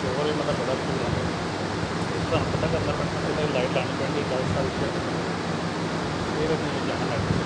شور ہی مطلب بڑا پورا تو ہم پتہ کرنا پڑتا ہے کہ لائٹ لانی پڑیں گی لائٹ کا پھر جانا لگتا ہے.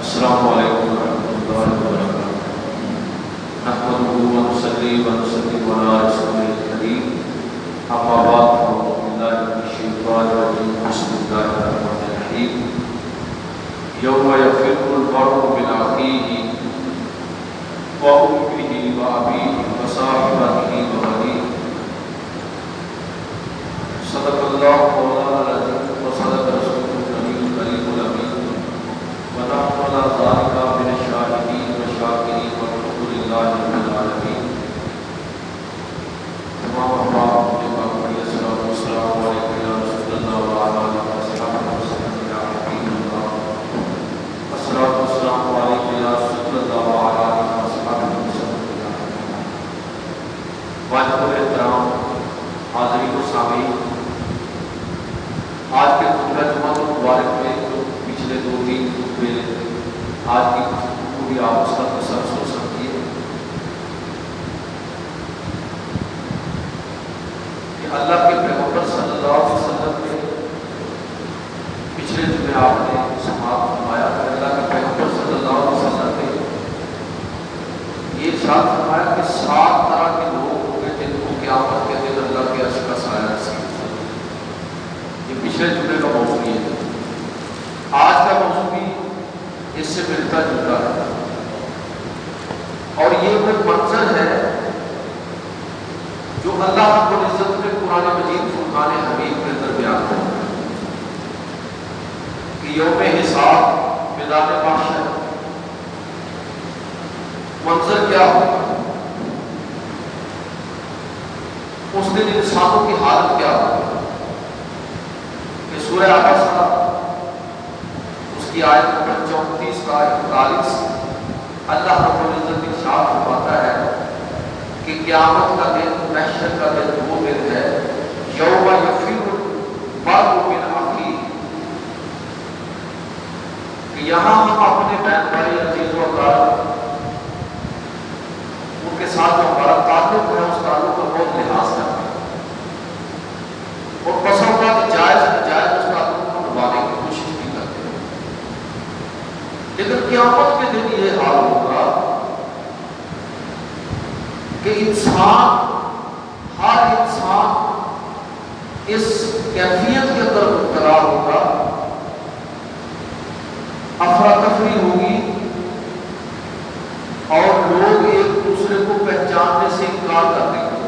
السلام علیکم ورحمۃ اللہ وبرکاتہ. نحمده ونصلي ونسلم على رسوله الكريم. اما بعد فاعوذ بالله من الشیطان الرجیم. بسم اللہ الرحمن الرحیم. یوم یفر المرء من اخیه وامه وابیه وصاحبته وبنیه. صدق اللہ مولانا العظیم وصدق رسولہ النبی الکریم الامین. ونحن على ذلك من الشاهدين والشاكرين والحمد لله رب العالمين. تمام احباب کے باقی الصلاۃ والسلام علیکم یا رسول اللہ وعلی آلہ وصحبہ وسلم یا حبیب اللہ. الصلاۃ والسلام علیکم یا رسول اللہ وعلی آلہ وصحبہ وسلم یا حبیب اللہ. واجب احترام حاضرین و سامعین، آج کے خطبہ جمعہ مبارک میں پچھلے 2-3 خطبے آج کی پوری آپ اس کا تسلسل سمجھیے کہ اللہ کے پیغمبر صلی اللہ علیہ وسلم نے پچھلے جمعے آپ نے سماعت فرمایا کہ اللہ کے پیغمبر صلی اللہ علیہ وسلم نے یہ ارشاد فرمایا کہ 7 طرح کے لوگ ہوں گے جن کو قیامت کے دن اللہ کے عرش کا سایہ نصیب ہوگا. یہ پچھلے جمعے کا موضوع ہے. آج کا موضوع بھی اس سے ملتا جلتا ہے اور یہ وہ منظر ہے جو اللہ رب العزت نے قرآن مجید فرقان حمید کے اندر بیان کرتا ہے کہ یوم حساب میدان محشر منظر کیا ہوگا، اس دن انسانوں کی حالت کیا ہوگی. کہ سورہ عبسہ کی آیت نمبر 34 کا 41 اللہ رب العزت ارشاد فرماتا ہے کہ قیامت کا دن، محشر کا دن وہ دن ہے یوم یفر المرء من اخیہ، کہ یہاں ہم اپنے بہن بھائی عزیز و اقارب ان کے ساتھ جو ہمارا تعلق ہے اس تعلق کا بہت لحاظ کرتے ہیں اور بسا اوقات جائز ناجائز اس تعلق کو نبھانے کی کوشش بھی کرتے ہیں. لیکن قیامت کے دن یہ حال ہوگا کہ انسان، ہر انسان اس کیفیت کے اندر مبتلا ہوگا، افراتفری ہوگی اور لوگ ایک دوسرے کو پہچاننے سے انکار کر دیں گے.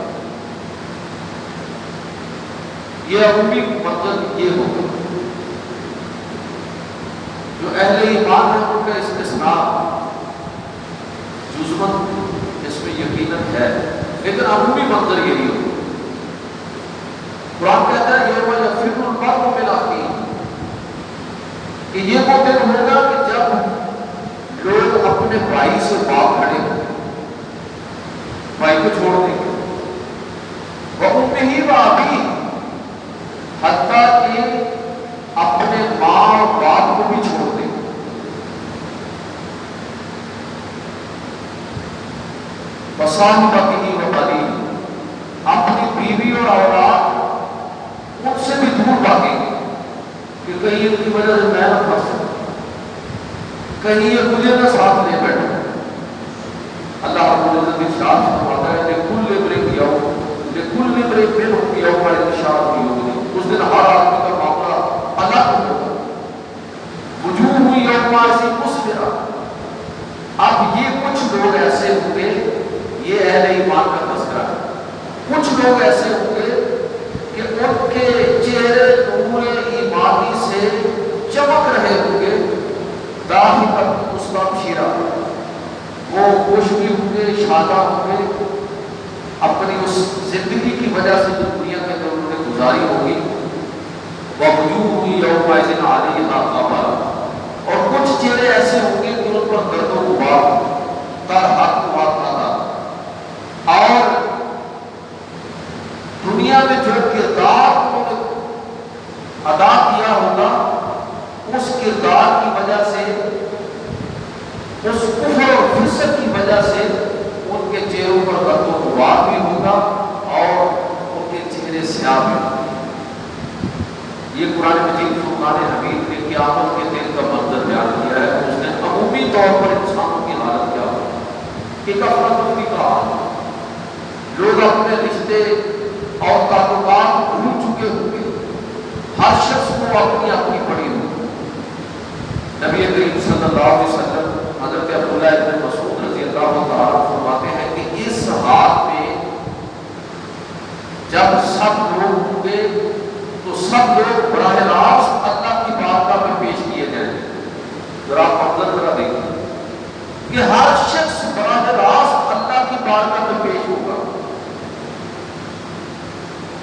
یہ عمومی منظر یہ ہوگا. جو اہل ایمان ہے ان کا استثناء جزمن اس میں یقیناً ہے، لیکن عمومی منظر یہی ہوگا. قرآن کہتا ہے یوم یفر المرء من اخیہ، کہ یہ وہ دن ہوگا کہ جب لوگ اپنے بھائی سے باغ کھڑے ہوں گے، بھائی کو چھوڑ دیں گے. وَأُمِّهِ وَأَبِيهِ، حتیٰ کہ اپنے ماں اور باپ کو بھی چھوڑ دیں. وَصَاحِبَتِهِ وَبَنِيهِ، اپنی بیوی اور اولاد ان سے بھی دور بھاگیں گے کہ کہیں ان کی وجہ سے میں نہ پھنس سکوں، کہیں یہ مجھے نہ ساتھ لے بیٹھے. اللہ رب العزت ارشاد فرماتا ہے لِكُلِّ امْرِئٍ مِّنْهُمْ يَوْمَئِذٍ شَأْنٌ يُغْنِيهِ، اس دن ہر آدمی کا معاملہ الگ ہوگا. وجوہ یومئذ مسفرہ، اب یہ کچھ لوگ ایسے ہوں گے، یہ اہل ایمان کا تذکرہ ہے لوگ ایسے ہوں گے کہ ان کے چہرے نور ایمانی سے چمک رہے ہوں گے، داہی پر اس کا شیرہ، وہ خوش بھی ہوں گے، شادہ ہوں گے اپنی اس زندگی کی وجہ سے جو دنیا کے اندر انہوں نے گزاری ہوگی۔ وَوُجُوهٌ يَوْمَئِذٍ عَلَيْهَا غَبَرَةٌ، اور کچھ چہرے ایسے ہوں گے کہ ان پر گرد و غبار تر حق واقعہ، اور دنیا میں جو کردار انہوں نے ادا کیا ہوگا اس کردار کی وجہ سے، اس کفر اور فسق کی وجہ سے ان کے چہروں پر گرد و غبار بھی ہوگا اور ان کے چہرے سیاہ بھی ہوں گے۔ یہ قرآن مجید فرقان حمید نے قیامت کے دن کا منظر بیان کیا ہے۔ اس نے عمومی طور پر انسانوں کی حالت کیا ہوگی کہ افراتفری کا حال، لوگ اپنے رشتے اور تعلقات بھول چکے ہوں گے، ہر شخص کو اپنی اپنی پڑی ہوگی۔ نبی کریم صلی اللہ علیہ وسلم حضرت عبداللہ ابن مسعود رضی اللہ تعالیٰ فرماتے ہیں کہ اس حال میں جب سب لوگ ہوں گے تو سب لوگ براہ راست اللہ کی بارگاہ میں پیش کیے جائیں گے۔ ذرا منظر ذرا دیکھیں کہ ہر شخص براہ راست اللہ کی بارگاہ میں پیش ہوگا۔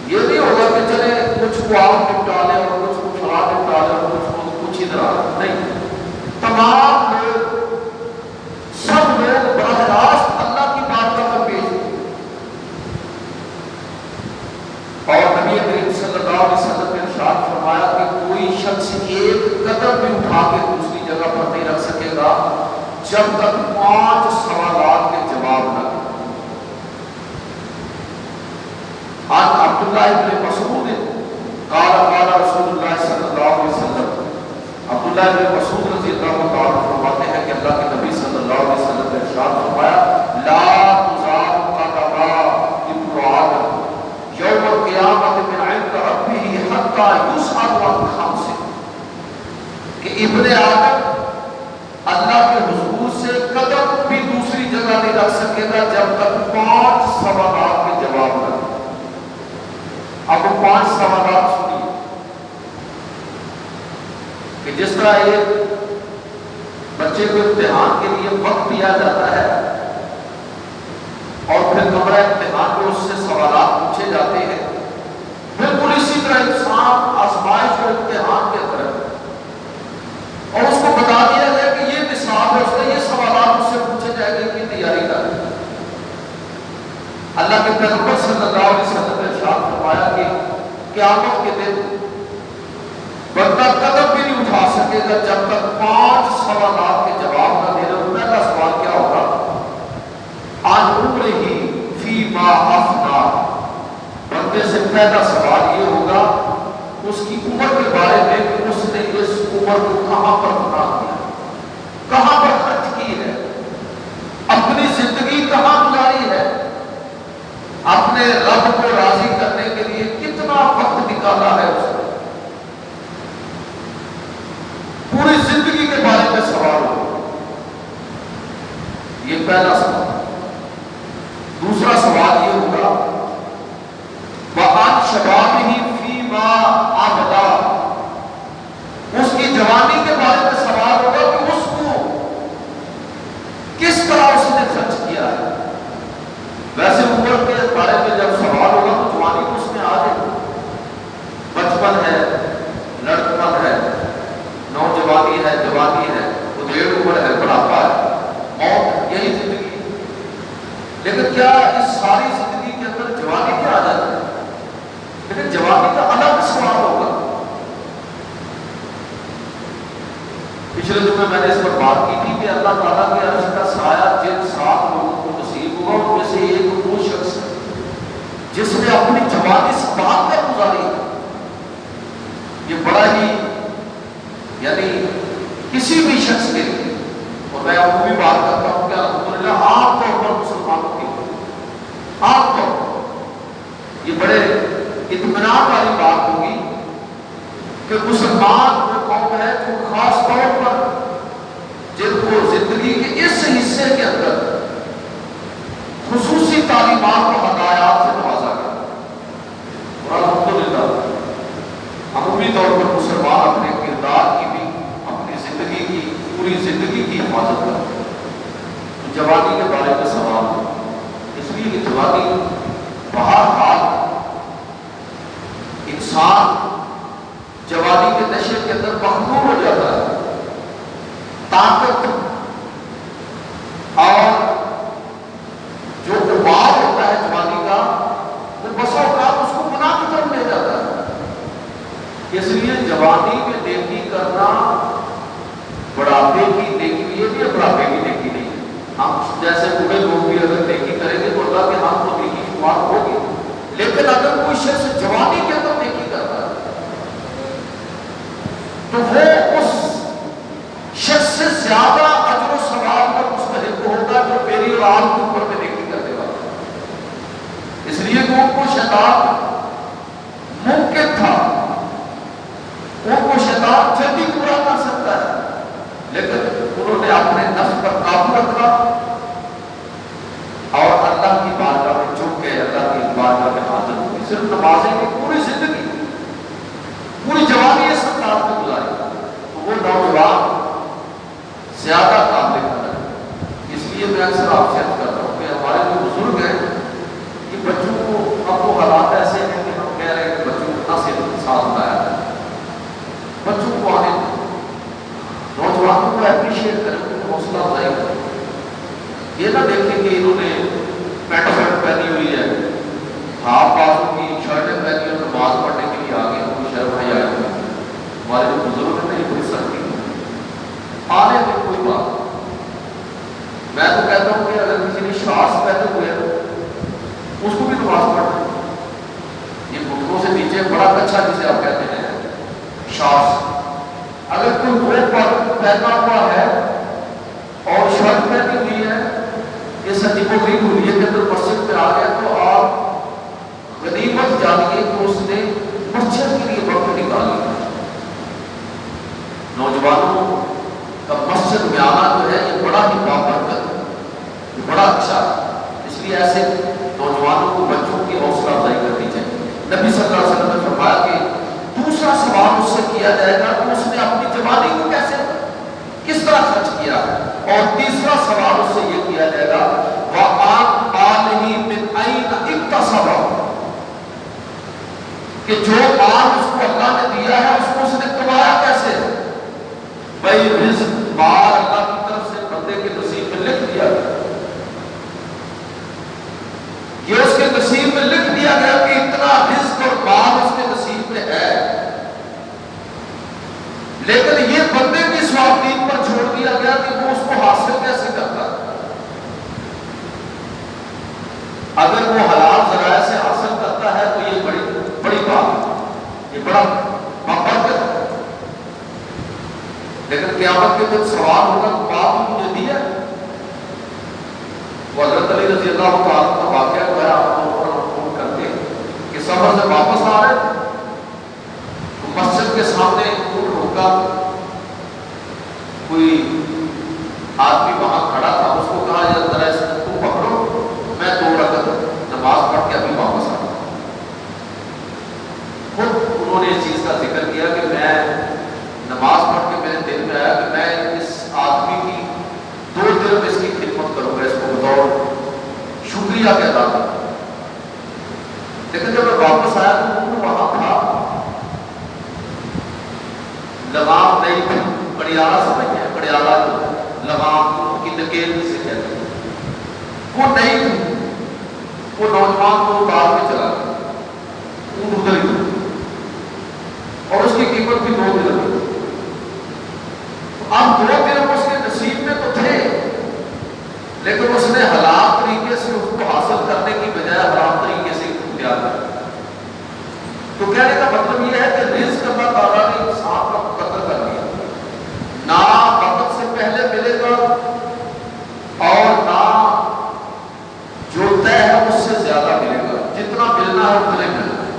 یہ نہیں ہوگا کہ چلے کچھ کو آپ نپٹا لیں اور کچھ کو فلاں نپٹا لیں اور کچھ ادھر آ لیں، نہیں، تمام لوگ، سب لوگ براہ راست اللہ کی بارگاہ میں پیش ہوں گے۔ اور نبی کریم صلی اللہ علیہ وسلم نے ارشاد فرمایا کہ کوئی شخص ایک قدم بھی اٹھا کے دوسری جگہ پر نہیں رکھ سکے گا جب تک 5 سوالات کے جواب نہ دے۔ عن عبداللہ ابن مسعود قال قال رسول اللہ صلی اللہ علیہ وسلم، عبداللہ ابن مسعود رضی اللہ تعالیٰ فرماتے ہیں کہ اللہ کے نبی صلی اللہ علیہ وسلم نے ارشاد فرمایا لا تزال قدم ابن آدم یوم القیامت من عند ربه حتی یسأل عن خمس، کہ ابن آدم اللہ کے حضور سے قدم بھی دوسری جگہ نہیں رکھ سکے گا جب تک 5 سوالات کے جواب نہ دے۔ اب وہ 5 سوالات سنیے کہ جس طرح ایک بچے کو امتحان کے لیے وقت دیا جاتا ہے اور پھر کمرہ امتحان میں اس سے سوالات پوچھے جاتے ہیں، بالکل اسی طرح انسان آزمائش اور امتحان کے اندر ہے اور اس کو بتا دیا گیا کہ یہ نصاب ہے، اس نے یہ سوالات اس سے پوچھے جائیں گے کہ تیاری کر۔ اللہ کے پیغمبر صلی اللہ علیہ وسلم نے ارشاد فرمایا کہ قیامت کے دن بندہ قدم بھی نہیں اٹھا سکے گا جب تک 5 سوالات کے جواب نہ دے۔ پہلا سوال کیا ہوگا؟ عن عمرہ فیما افنا، بندے سے پہلا سوال یہ ہوگا اس کی عمر کے بارے میں کہ اس نے اس عمر کو کہاں پر فنا کیا، کہاں پر خرچ کی ہے، اپنی زندگی کہاں گزاری ہے، اپنے رب کو راضی کرنے کے لیے کتنا وقت نکالا ہے اس نے، پوری زندگی کے بارے میں سوال ہوگا۔ یہ پہلا سوال۔ دوسرا سوال یہ ہوگا وَعَنْ شَبَابِهِ فِيمَا أَبْلَى، اس کی جوانی کے بارے میں سوال ہوگا کہ اس کو کس طرح اس نے خرچ کیا ہے۔ ویسے عمر کے بارے میں جب سوال ہوگا تو جوانی تو اس میں آ جائے گی، بچپن ہے، لڑکپن ہے، نوجوانی ہے، جوانی ہے، ادھیڑ عمر ہے، بڑھاپا ہے، موت، یہی زندگی۔ لیکن کیا اس ساری زندگی کے اندر جوانی بھی آ جاتی ہے؟ لیکن جوانی کا الگ سوال ہوگا۔ پچھلے جمعے میں نے اس پر بات کی تھی کہ اللہ تعالیٰ کے عرش کا سایہ جن 7 لوگوں کو نصیب ہوگا ان میں سے ایک وہ شخص ہے جس نے اپنی جوانی سنبھال کر گزاری ہے۔ یہ بڑا ہی یعنی کسی بھی شخص کے لیے، اور میں عمومی بات کرتا ہوں کہ الحمدللہ عام طور پر مسلمانوں کے لیے، عام طور پر یہ بڑے اطمینان والی بات ہوگی کہ مسلمان وہ قوم ہے جو خاص طور پر جن کو زندگی کے اس حصے کے اندر خصوصی تعلیمات و ہدایات سے نوازا گیا۔ جوانی کے بارے میں سوال ہے، اس لیے کہ جوانی بہرحال انسان جوانی کے نشے کے اندر مخدوم ہو جاتا ہے، طاقت اور جو اباؤ ہوتا ہے جوانی کا وہ بسا اوقات اس کو گناہ کی طرف لے جاتا ہے۔ اس لیے جوانی میں نیکی کرنا بڑھاپے کی نیکی، یہ بھی بڑھاپے کی نیکی نہیں ہے۔ ہم جیسے بوڑھے لوگ بھی اگر نیکی کریں گے تو اللہ کے ہاتھ کو نیکی شمار ہوگی، لیکن اگر کوئی شخص جوانی کے اندر نیکی کرتا ہے تو وہ اس شخص سے زیادہ اجر و ثواب کا مستحق ہوگا جو میری اور آپ کے اوپر میں نیکی کرنے والا ہے۔ اس لیے کہ ان کو شیطان ممکن تھا، ان کو شیطان جلدی پورا کر سکتا ہے، لیکن انہوں نے اپنے نفس پر قابو رکھا اور اللہ کی بارگاہ میں جھک گئے، اللہ کی بارگاہ میں حاضر ہوئے۔ صرف نمازیں کی پوری زندگی، پوری جوانی اس انداز میں گزاری تو وہ نوجوان زیادہ قابل ہے۔ اس لیے میں اکثر آپ سے عرض کرتا ہوں کہ ہمارے جو بزرگ ہیں کہ بچوں کو اب وہ حالات ایسے ہیں کہ ہم کہہ رہے ہیں کہ بچوں کو نہ صرف ساتھ لایا ہے، بچوں کو آنے دیں، نوجوانوں کو اپریشیٹ کریں، ان کو حوصلہ افزائی کریں۔ یہ نہ دیکھیں کہ انہوں نے پینٹ شرٹ پہنی ہوئی ہے، ہاف بازو کی شرٹیں پہنی اور نماز پڑھنے کے لیے آگے کوئی شرم نہیں آئے ہوئے۔ ہمارے جو بزرگ ہیں یہ بڑی سختی آنے میں کوئی بات نہیں۔ میں تو کہتا ہوں کہ اگر کسی نے شارٹس پہنے ہوئے ہیں اس کو بھی نماز پڑھنا، یہ گھٹنوں سے نیچے بڑا اچھا جسے آپ کہتے ہیں شارٹس، اگر کوئی کوٹ پہنا ہوا ہے اور شرٹ پہنی ہوئی ہے، یہ سچی کو غریب ہوئی ہے کہ اگر مسجد میں آ گیا تو آپ غنیمت جانیے کہ اس نے مسجد کے لیے وقت نکالی۔ نوجوانوں کا مسجد میں آنا جو ہے یہ بڑا ہی بابرکت ہے، یہ بڑا اچھا ہے۔ اس لیے ایسے نوجوانوں کو بچوں کی حوصلہ افزائی کرنی چاہیے۔ نبی صلی اللہ علیہ وسلم نے فرمایا کہ دوسرا سوال اس سے کیا جائے گا کہ اس نے اپنی جوانی کو کیسے کس طرح خرچ کیا، اور تیسرا سوال اس سے یہ کیا جائے گا وَعَنْ مَالِهِ مِنْ أَيْنَ اكْتَسَبَهُ، کہ جو مال اس کو اللہ نے دیا ہے اس کو اس نے کمایا کیسے۔ بھائی رزق مال اللہ کی طرف سے بندے کے نصیب میں لکھ دیا گیا، یہ اس کے نصیب میں لکھ دیا گیا کہ اتنا رزق اور مال اس کے نصیب میں ہے، لیکن یہ بندے کی سوابدید پر چھوڑ دیا گیا کہ وہ اس کو حاصل کیسے کرتا ہے۔ اگر وہ حلال ذرائع سے حاصل کرتا ہے تو یہ بڑی بات ہے، یہ بڑا بابرکت ہے، لیکن قیامت کے دن سوال ہوگا کہ باپ نے مجھے دیا۔ وہ حضرت علی رضی اللہ تعالیٰ کا واقعہ جو ہے آپ کو کرتے ہیں کہ سفر سے واپس آ رہے تھے تو مسجد کے سامنے اونٹ روکا، کوئی آدمی وہاں کھڑا تھا، اس کو کہا یا ذرا اس کو پکڑو، میں 2 رکعت نماز پڑھ کے ابھی واپس آ رہا ہوں۔ خود انہوں نے اس چیز کا ذکر کیا کہ میں نماز پڑھ کے میرے دل میں آیا کہ میں اس آدمی کی 2 دن میں اس کی خدمت کروں گا، اس کو بطور شکریہ کے ادا کروں۔ لیکن جب میں واپس آیا تو انہوں وہاں تھا، لگام نہیں تھی، کڑیالہ سمجھتے ہیں، کڑیالہ جو لگام کی نکیل سے کہتے ہیں، وہ نہیں تھی۔ وہ نوجوان کو اتار میں چلا گیا، اونٹ ادھر ہی تھا اور اس کی قیمت بھی 2 درہم تھی۔ اب 2 درہم اس کے نصیب میں تو تھے، لیکن اس نے حلال طریقے سے اس کو حاصل کرنے کی بجائے حرام طریقے سے اختیار کیا۔ تو کہنے کا مطلب یہ ہے کہ رزق اللہ تعالیٰ نے انسان کا مقدر کر دیا، نہ وقت سے پہلے ملے گا اور نہ جو طے ہے اس سے زیادہ ملے گا، جتنا ملنا ہے اتنے ملنا ہے۔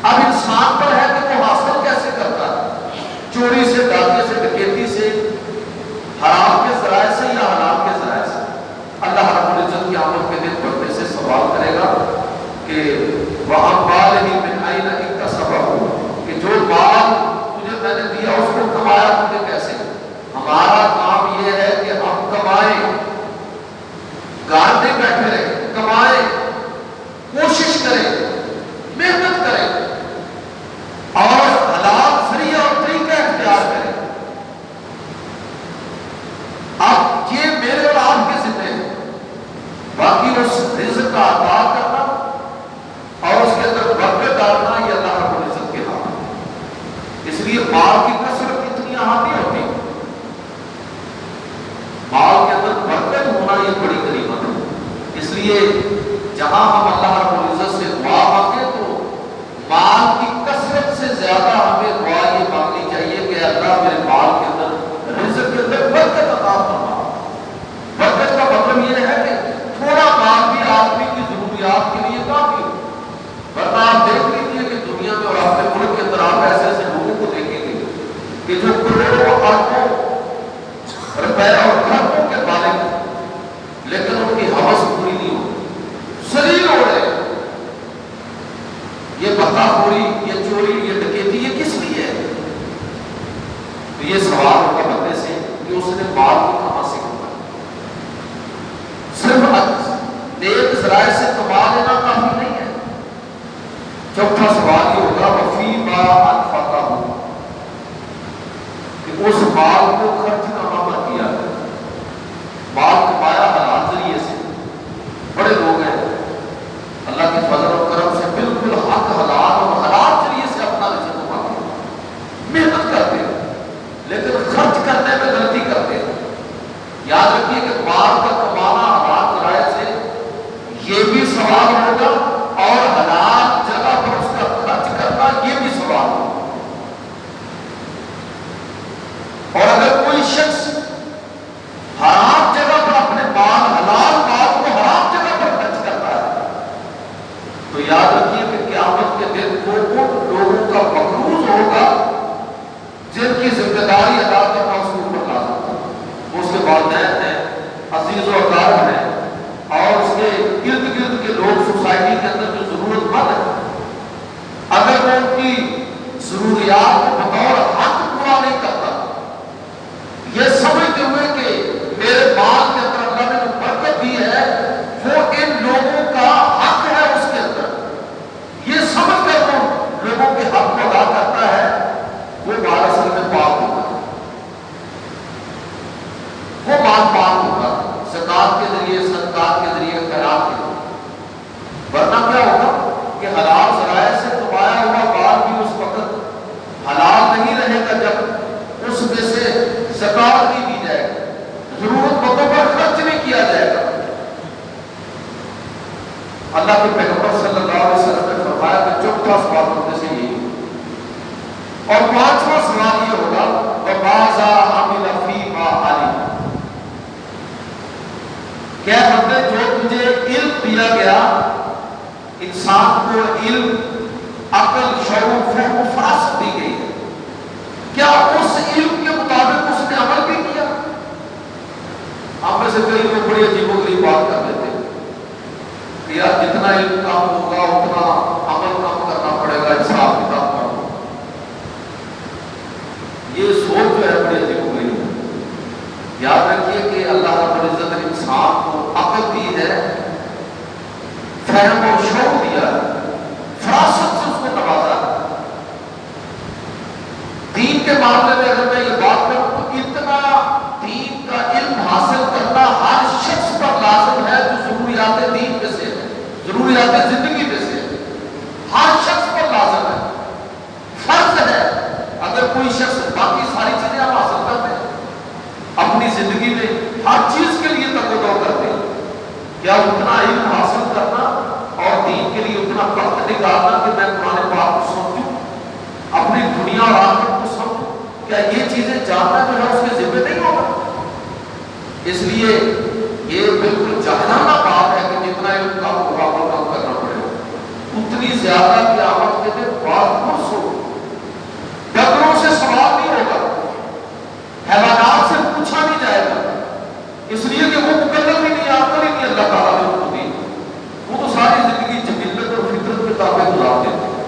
اب انسان پر ہے کہ وہ حاصل کیسے کرتا ہے، چوری سے، ڈاکے سے، ڈکیتی سے، حرام کے ذرائع سے یا حلال کے ذرائع سے۔ اللہ رب العزت قیامت کے دن بندے سے سوال کرے گا کہ وَأَمْوَالِهِ مِنْ أَيْنَ اكْتَسَبَهُ، کہ جو مال کا عطا کرنا اور اس کے اندر برکت ڈالنا یہ اللہ رب العزت کے ہاتھ ہے۔ اس لیے مال کی کثرت اتنی اہم نہیں ہوتی، مال کے اندر برکت ہونا یہ بڑی غنیمت ہے۔ اس لیے جہاں ہم اللہ رب العزت سے دعا مانگے تو مال کی کثرت سے زیادہ ہمیں دعا یہ مانگنی چاہیے کہ اللہ میرے مال کے اندر، رزق کے اندر برکت عطا فرما۔ برکت کا مطلب یہ ہے کہ تھوڑا مال بھی آدمی کی ضروریات کے لیے کافی ہو، ورنہ آپ دیکھ لیجیے کہ دنیا میں اور اپنے ملک کے اندر آپ ایسے ایسے لوگوں کو دیکھیں گے کہ جو کروڑوں اربوں روپے اور کھربوں کے مالک ہیں لیکن ان کی ہوس پوری نہیں ہوتی، شریر ہو رہے ہیں۔ یہ بتا خوری، یہ چوری، یہ ڈکیتی، یہ کس لیے ہے؟ تو یہ سوال ہوگا بندے سے کہ اس نے مال کو کہاں سے کمایا؟ صرف نیک ذرائع سے کما لینا کافی نہیں ہے۔ چوتھا سوال یہ ہوگا وفی ما انفقہ، کہ اس مال کو خرچ کہاں پر کیا ہے؟ مال کمایا حلال ذریعے سے، بڑے لوگ ہیں اللہ کے فضل و کرم سے بالکل حق حلال اور حلال ذریعے سے اپنا رزق کماتے ہیں، محنت کرتے ہیں لیکن خرچ کرنے میں غلطی کرتے ہیں۔ یاد رکھیے کہ مال کا کمانا حلال ذرائع سے یہ بھی سوال ہوگا اور حلال جگہ پر اس کا خرچ کرنا یہ بھی سوال ہوگا۔ اور اگر کوئی شخص حرام جگہ پر اپنے مال، حلال مال کو حرام جگہ پر خرچ کرتا ہے تو یاد رکھیے کہ قیامت کے دن وہ ان لوگوں کا مقروض ہوگا جن کی ذمہ داری ادا کرنا اس کے اوپر لازم تھا۔ وہ اس کے والدین ہیں، عزیز و اقارب ہیں، اور اس کے ارد گرد کے لوگ سوسائٹی کے اندر جو ضرورت مند ہیں، اگر وہ ان کی ضروریات کو بطور حق پورا نہیں کرتا، یہ سمجھتے ہوئے کہ میرے مال کے اندر اللہ نے جو برکت دی ہے وہ ان لوگوں کا حق ہے، اس کے اندر یہ سمجھ کر وہ لوگوں کے حق کو ادا کرتا ہے، وہ مال اصل میں پاک ہوگا، وہ مال پاک ہوگا زکات کے ذریعے، صدقات کے ذریعے، خیرات کے ذریعے۔ ورنہ کیا ہوگا کہ حلال ذرائع سے کمایا ہوا مال بھی اس وقت حلال نہیں رہے گا جب اس میں سے زکات نہیں دی جائے گی، ضرورت مندوں پر خرچ نہیں کیا جائے گا۔ اللہ کے پیغمبر صلی اللہ علیہ وسلم نے فرمایا کہ چوتھا سوال بندے سے یہی ہوگا۔ اور پانچواں سوال یہ ہوگا وَمَاذَا عَمِلَ فِي مَا عَلِمَ، کیا بندے جو تجھے علم دیا گیا، انسان کو علم، عقل، شعور، فہم و فراست دی گئی ہے، کیا اس علم کے مطابق اس نے عمل بھی کیا؟ آپ میں سے کئی لوگ بڑی عجیب و غریب بات کر دیتے ہیں کہ یار جتنا علم کام ہوگا اتنا عمل کام کرنا پڑے گا، حساب کتاب کام ہوگا۔ یہ سوچ جو ہے بڑی عجیب و غریب ہے۔ یاد رکھیے کہ اللہ رب العزت نے انسان کو عقل دی ہے، فہم اور شعور دیا ہے، فراست سے اس کو نوازا ہے۔ دین کے معاملے میں اگر میں یہ بات کروں تو اتنا دین کا علم حاصل کرنا ہر شخص پر لازم ہے جو ضروریات دین میں سے ہے، ضروریات زندگی میں سے ہے، ہر شخص پر لازم ہے، فرض ہے۔ اگر کوئی شخص، باقی ساری چیزیں ہم حاصل کرتے ہیں اپنی زندگی میں، ہر چیز کے لیے تگ و دو کرتے ہیں، کیا اتنا علم حاصل کرنا اور دین کے لیے اتنا وقت نکالنا کہ میں قرآن پاک کو سمجھوں، اپنی دنیا اور آخرت کو سمجھوں، کیا یہ چیزیں جاننا جو ہے اس کے ذمہ نہیں ہوگا؟ اس لیے یہ بالکل جاہلانہ بات ہے کہ جتنا علم کام ہوگا وہ کام کرنا پڑے گا، اتنی زیادہ قیامت کے دن بات پرس ہو، ڈگروں سے سوال نہیں ہوگا، حیوانات سے پوچھا نہیں جائے گا، اس لیے کہ وہ مکلف ہی نہیں، عقل ہی نہیں اللہ تعالیٰ نے ان کو دی، وہ تو ساری زندگی جبلت اور فطرت کے تابع گزار دیتے ہیں۔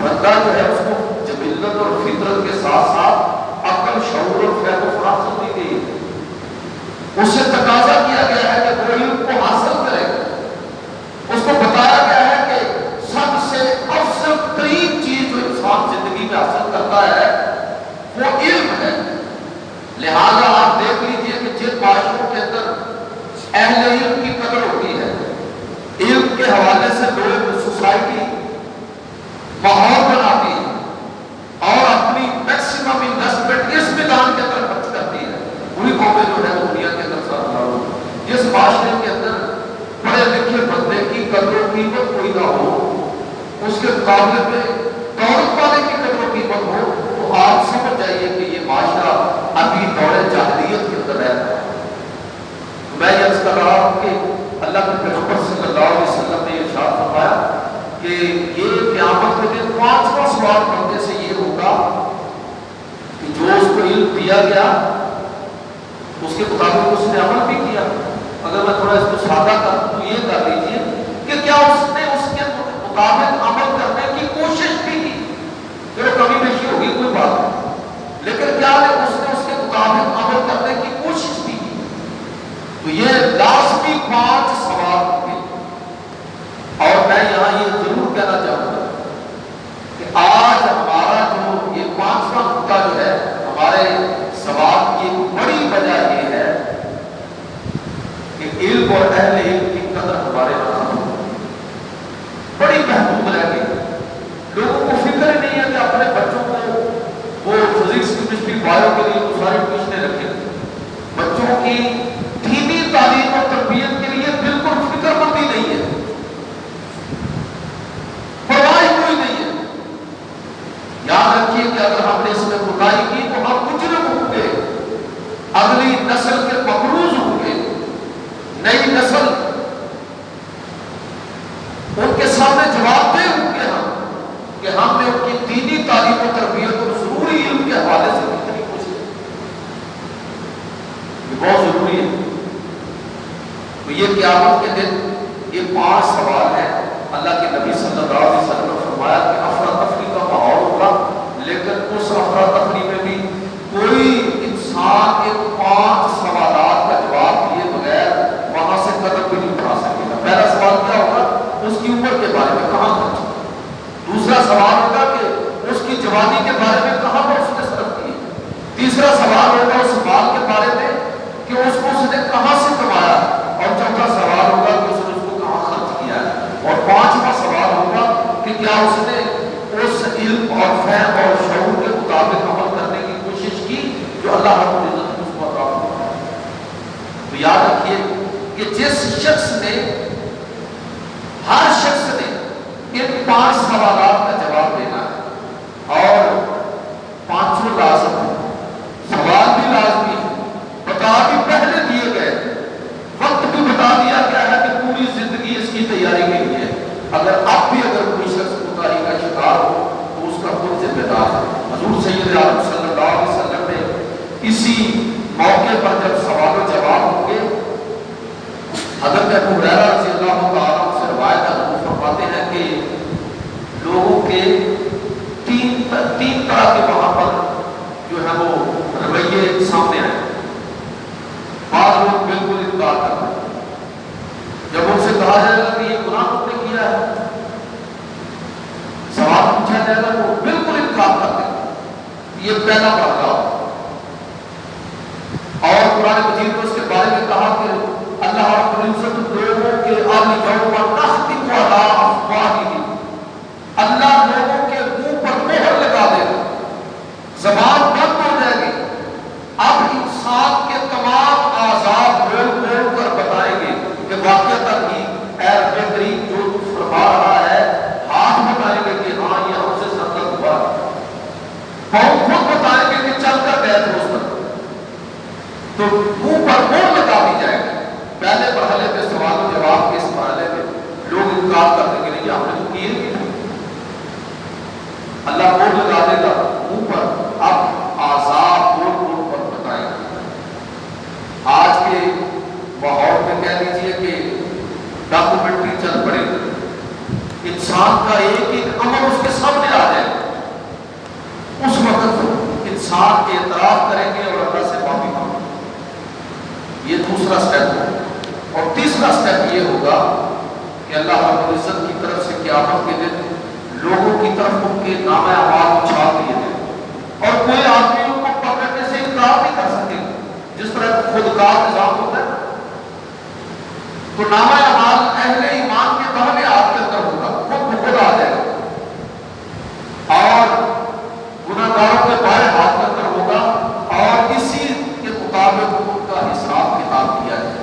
بندہ جو ہے اس کو جبلت اور فطرت کے ساتھ ساتھ عقل، شعور اور فہم و فراست دی گئی ہے، اس سے تقاضا کیا گیا ہے کہ وہ علم کو حاصل کرے، اس کو بتایا گیا ہے کہ سب سے افضل ترین چیز جو انسان زندگی میں حاصل کرتا ہے وہ علم ہے۔ لہذا آپ دیکھ لیجئے کہ جن معاشروں کے اندر جس معاشرے کے اندر پڑھے لکھے بندے کی قدر و قیمت کوئی نہ ہو، اس کے مقابلے میں دولت والے کی قدر و قیمت ہو، تو آپ سمجھ جائیے کہ یہ معاشرہ ابھی دور جاہلیت کے اندر رہتا ہے۔ میں یہ عرض کر رہا ہوں کہ اللہ کے پیغمبر صلی اللہ علیہ وسلم نے ارشاد فرمایا کہ یہ قیامت کے دن 5واں سوال بندے سے یہ ہوگا کہ جو اس کو علم دیا گیا اس کے مطابق اس نے عمل بھی کیا۔ اگر میں تھوڑا اس کو سادہ کروں تو یہ کر لیجیے کہ کیا اس نے اس کے مطابق عمل کرنے کی کوشش بھی کی؟ چلو کمی بیشی ہوگی کوئی بات نہیں، لیکن کیا اس نے اس کے مطابق عمل کرنے کی کوشش بھی کی؟ تو یہ لازمی 5 سوال ہوں گے۔ اور میں یہاں یہ ضرور کہنا چاہوں گا کہ آج ہمارا جو یہ 5واں نقطہ جو ہے ہمارے سوال کی ایک بڑی وجہ یہ ہے کہ علم اور اہل علم کی قدر ہمارے یہاں بڑی محدود رہ گئی۔ لوگوں کو فکر ہی نہیں ہے کہ اپنے بچوں کو وہ فزکس کیمسٹری بایو کے لیے وہ ساری ٹیوشنیں رکھیں۔ بچوں کی دینی تعلیم اور تربیت کے لیے بالکل فکر مندی نہیں ہے، پرواہ کوئی نہیں ہے۔ یاد رکھیے کہ اگر ہم نے اس میں کوتاہی کی تو ہم مجرم ہوں گے، اگلی نسل کے مقروض ہوں گے، نئی نسل ان کے سامنے جواب دہ ہوں گے ہم کہ ہم نے ان کی دینی تعلیم و تربیت اور ضروری علم کے حوالے سے کتنی کوشش کی۔ یہ بہت ضروری ہے۔ تو یہ قیامت کے دن یہ 5 سوال ہیں۔ اللہ کے نبی صلی اللہ علیہ وسلم نے فرمایا کہ افراتفری کا ماحول ہوگا، لیکن اس افراتفری میں بھی کوئی انسان ان 5 سوالات کا جواب دیے بغیر وہاں سے قدم بھی نہیں اٹھا سکے گا۔ پہلا سوال کیا ہوگا؟ اس کی عمر کے بارے میں کہاں خرچ۔ دوسرا سوال ہوگا کہ اس کی جوانی کے بارے میں کہاں پر اس نے صرف کی۔ تیسرا سوال ہوگا اس مال کے بارے میں کہ اس کو اس نے کہاں سے کمایا، اور چوتھا سوال ہوگا کہ اس نے اس کو کہاں خرچ کیا ہے، اور 5واں سوال ہوگا کہ کیا اس نے اس علم اور فہم اور شعور کے مطابق عمل کرنے کی کوشش کی جو اللہ رب العزت نے اس کو عطا فرمایا۔ تو یاد رکھیے کہ جس شخص نے، ہر شخص نے ان 5 سوالات کا جواب دینا ہے، اور 5 لازم ہے، سوال بھی لازمی ہے، بتا بھی پہلے دیے گئے، وقت بھی بتا دیا گیا ہے کہ پوری زندگی اس کی تیاری کے لیے۔ اگر اب بھی اگر کوئی شخص کوتاہی کا شکار ہو تو اس کا خود ذمہ دار ہے۔ حضور سید عالم صلی اللہ علیہ وسلم نے اسی موقع پر جب سوال و جواب ہوں گے، حضرت ابو ہریرہ رضی اللہ تعالیٰ عنہ سے روایت ہے، وہ فرماتے ہیں کہ لوگوں کے تین طرح کے وہاں پر جو ہے وہ رویے سامنے آئے۔ بعض لوگ بالکل انکار کرتے ہیں، جب ان سے کہا جائے گا کہ یہ گناہ تم نے کیا ہے، سوال پوچھا جائے گا وہ بالکل انکار کرتے ہیں، یہ پہلا مرحلہ۔ اور قرآن مجید میں اس کے بارے میں کہا کہ اللہ رب العزت لوگوں کے الیوم نختم علی افواہہم، اللہ لوگوں کے منہ پر مہر لگا دے گا، زبان بند ہو جائے گی۔ اب انسان کے تمام اعضاء بول بول کر بتائیں گے کہ واقعتاً ہی اے رب کریم جو تو فرما رہا ہے، ہاتھ بتائیں گے کہ ہاں یہ ہم سے صدق ہوا، پاؤں خود بتائیں گے کہ چل کر گئے تھے اس پر، تو منہ پر مہر لگا دی جائے گی۔ پہلے مرحلے میں سوال و جواب کے اس مرحلے میں لوگ انکار کرنے کے لیے ہم نے تو کیے نہیں، اللہ مہر لگا دے گا منہ پر، اب آزاد بول بول پر بتائیں گے۔ آج کے ماحول میں کہہ لیجیے کہ ڈاکومنٹری چل پڑے، انسان کا ایک ایک عمل اس کے سامنے آ جائے، اس وقت انسان اعتراف کریں گے اور اللہ سے معافی مانگیں گے۔ یہ دوسرا سٹیپ ہے۔ اور تیسرا سٹیپ یہ ہوگا کہ اللہ رب العزت کی طرف سے قیامت کے دن لوگوں کی طرف ان کے نام اعمال اچھال دیے جائیں، اور کوئی آدمی ان کو پکڑنے سے انکار نہیں کر سکے۔ جس طرح خودکار نظام ہوتا ہے تو نام اعمال اہل ایمان کے داہنے ہاتھ کے اندر ہوگا، خود بخود آ جائے گا، اور گناہگاروں کے بائیں ہاتھ کے اندر ہوگا، اور اسی کے مطابق ان کا حساب کتاب کیا جائے گا۔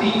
3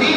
3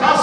10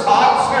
700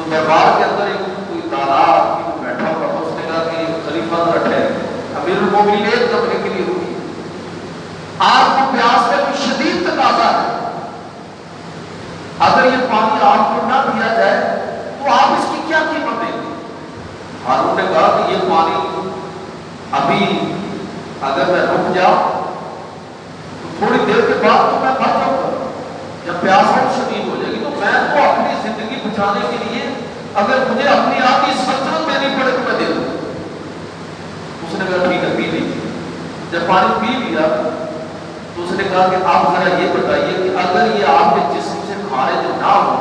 تو دربار کے اندر ایک کوئی دانا آدمی بیٹھا ہوا تھا، اس نے کہا کہ خلیفہ ذرا ٹھہرے، امیر المومنین ایک دفعے کے لیے رکی، آپ کو پیاس کا کوئی شدید تقاضا ہے، اگر یہ پانی آپ کو نہ دیا جائے تو آپ اس کی کیا قیمت دیں گے؟ ہارون نے کہا کہ یہ پانی ابھی اگر میں رک جاؤں تو تھوڑی دیر کے بعد تو میں مر جاؤں گا، جب پیاس بہت شدید ہو جائے گی تو میں تو اپنی زندگی بچانے کے لیے اگر مجھے اپنی آپ کی سلطنت دینی پڑے تو میں دے دوں۔ اس نے کہا ٹھیک ہے پی لیجیے۔ جب پانی پی لیا تو اس نے کہا کہ آپ ذرا یہ بتائیے کہ اگر یہ آپ کے جسم سے خارج نہ ہو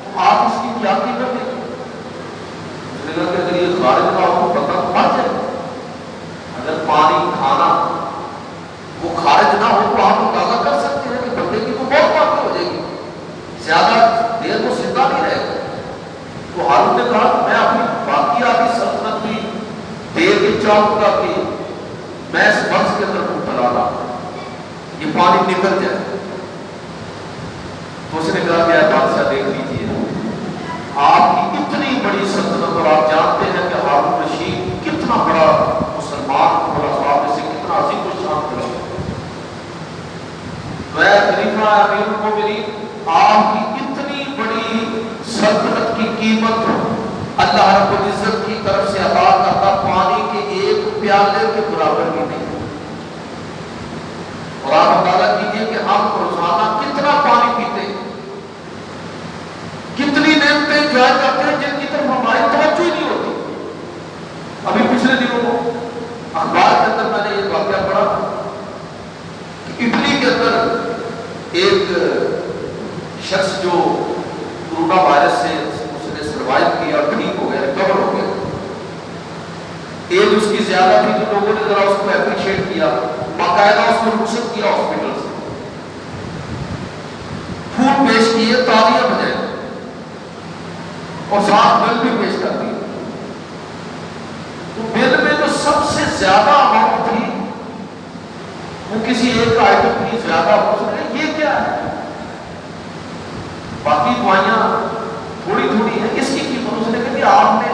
تو آپ اس کی کیا قیمت دیں گے؟ اس نے کہا کہ اگر یہ خارج نہ ہو تو بندہ مر جائے، اگر پانی کھانا وہ خارج نہ ہو تو آپ اندازہ کر سکتے ہیں کہ بندے کی تو بہت باقی ہو جائے گی، زیادہ دیر تو زندہ نہیں رہے گا۔ تو ہارون نے کہا کہ میں اپنی باقی آتی سلطنت بھی دے کے چاہوں گا کہ میں اس مرض کے اندر مبتلا رہا یہ پانی نکل جائے۔ تو اس نے کہا کہ اے بادشاہ دیکھ لیجیے، آپ کی اتنی بڑی سلطنت اور آپ جانتے ہیں کہ ہارون رشید کتنا بڑا مسلمان خلفاء میں سے کتنا عظیم الشان تھا، میں خلیفہ امیر المومنین آپ کی اتنی بڑی سلطنت کی قیمت اللہ رب العزت کی طرف سے عطا کرتا پانی کے ایک پیالے کے برابر بھی نہیں۔ اور آپ اندازہ کیجئے کہ ہم روزانہ کتنا پانی پیتے ہیں، کتنی نعمتیں انجوائے کرتے ہیں جن کی طرف ہماری توجہ ہی نہیں ہوتی۔ ابھی پچھلے دنوں اخبار کے اندر میں نے یہ واقعہ پڑھا کہ اٹلی کے اندر ایک شخص جو کورونا وائرس سے اس نے سروائیو کیا اور ٹھیک ہو گیا، ریکور ہو گیا، ایج اس کی زیادہ تھی تو لوگوں نے ذرا اس کو اپریشیٹ کیا، باقاعدہ اس کو رخصت کیا ہاسپٹل سے، پھول پیش کیے، تالیاں بجائے اور ساتھ بل بھی پیش کر دی۔ تو بل میں جو سب سے زیادہ اماؤنٹ تھی وہ کسی ایک آئٹم کی زیادہ ہو سکے، یہ کیا ہے؟ باقی دعائیاں تھوڑی تھوڑی ہیں، اس کی قیمت اس نے کہا کہ آپ نے